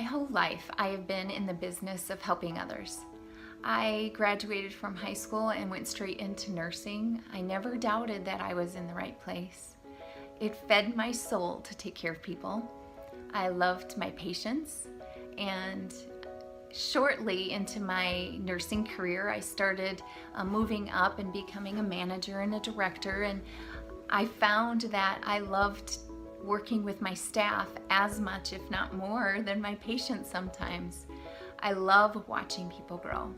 My whole life, I have been in the business of helping others. I graduated from high school and went straight into nursing. I never doubted that I was in the right place. It fed my soul to take care of people. I loved my patients, and shortly into my nursing career, I started moving up and becoming a manager and a director, and I found that I loved working with my staff as much, if not more, than my patients sometimes. I love watching people grow.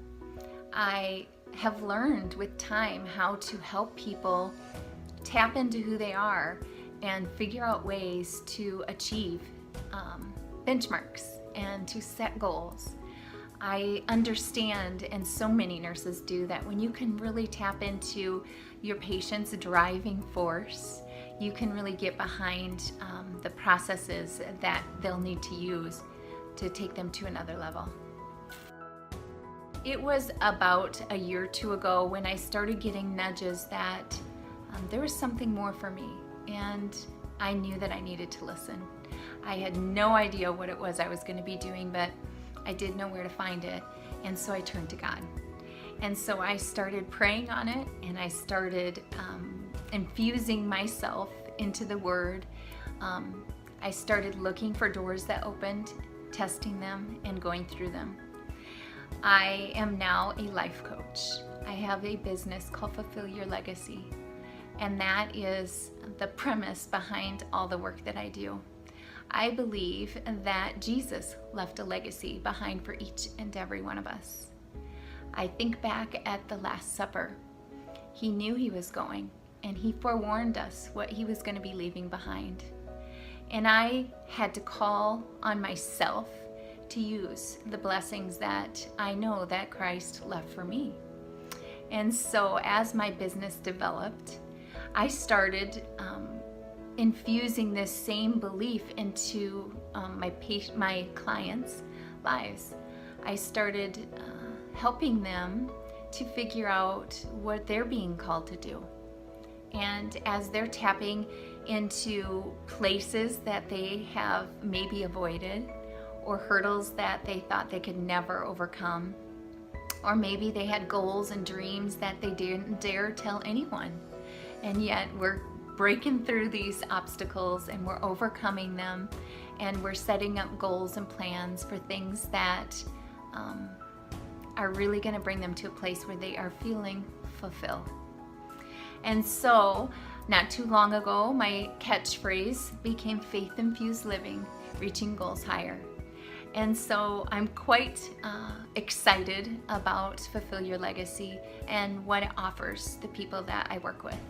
I have learned with time how to help people tap into who they are and figure out ways to achieve benchmarks and to set goals. I understand, and so many nurses do, that when you can really tap into your patient's driving force, you can really get behind the processes that they'll need to use to take them to another level. It was about a year or two ago when I started getting nudges that there was something more for me, and I knew that I needed to listen. I had no idea what it was I was going to be doing, but I did know where to find it, and so I turned to God. And so I started praying on it, and I started infusing myself into the Word. I started looking for doors that opened, testing them, and going through them. I am now a life coach. I have a business called Fulfill Your Legacy, and that is the premise behind all the work that I do. I believe that Jesus left a legacy behind for each and every one of us. I think back at the Last Supper. He knew he was going, and he forewarned us what he was going to be leaving behind. And I had to call on myself to use the blessings that I know that Christ left for me. And so as my business developed, I started infusing this same belief into my clients' lives. I started helping them to figure out what they're being called to do. And as they're tapping into places that they have maybe avoided, or hurdles that they thought they could never overcome, or maybe they had goals and dreams that they didn't dare tell anyone, and yet we're breaking through these obstacles and we're overcoming them, and we're setting up goals and plans for things that are really going to bring them to a place where they are feeling fulfilled. And so not too long ago, my catchphrase became faith-infused living, reaching goals higher. And so I'm quite excited about Fulfill Your Legacy and what it offers the people that I work with.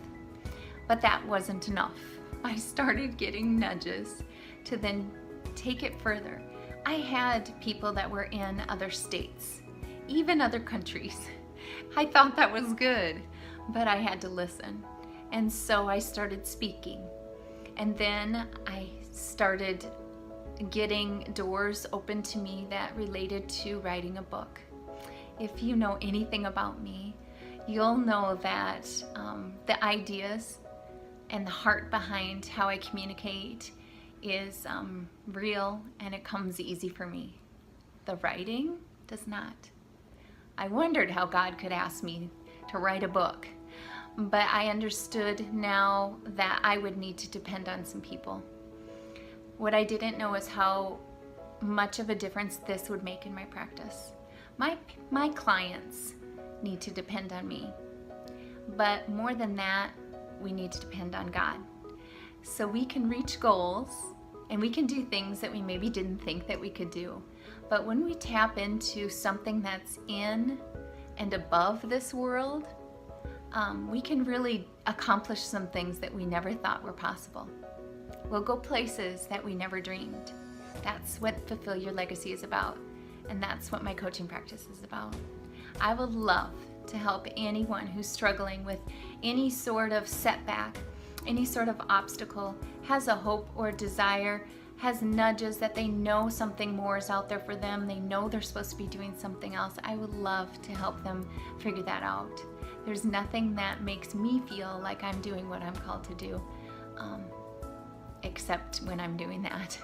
But that wasn't enough. I started getting nudges to then take it further. I had people that were in other states, even other countries. I thought that was good, but I had to listen. And so I started speaking. And then I started getting doors open to me that related to writing a book. If you know anything about me, you'll know that the ideas and the heart behind how I communicate is real, and it comes easy for me. The writing does not. I wondered how God could ask me to write a book, but I understood now that I would need to depend on some people. What I didn't know is how much of a difference this would make in my practice. My clients need to depend on me, but more than that, we need to depend on God. So we can reach goals and we can do things that we maybe didn't think that we could do. But when we tap into something that's in and above this world, we can really accomplish some things that we never thought were possible. We'll go places that we never dreamed. That's what Fulfill Your Legacy is about, and that's what my coaching practice is about. I would love to help anyone who's struggling with any sort of setback, any sort of obstacle, has a hope or desire, has nudges that they know something more is out there for them, they know they're supposed to be doing something else. I would love to help them figure that out. There's nothing that makes me feel like I'm doing what I'm called to do, except when I'm doing that.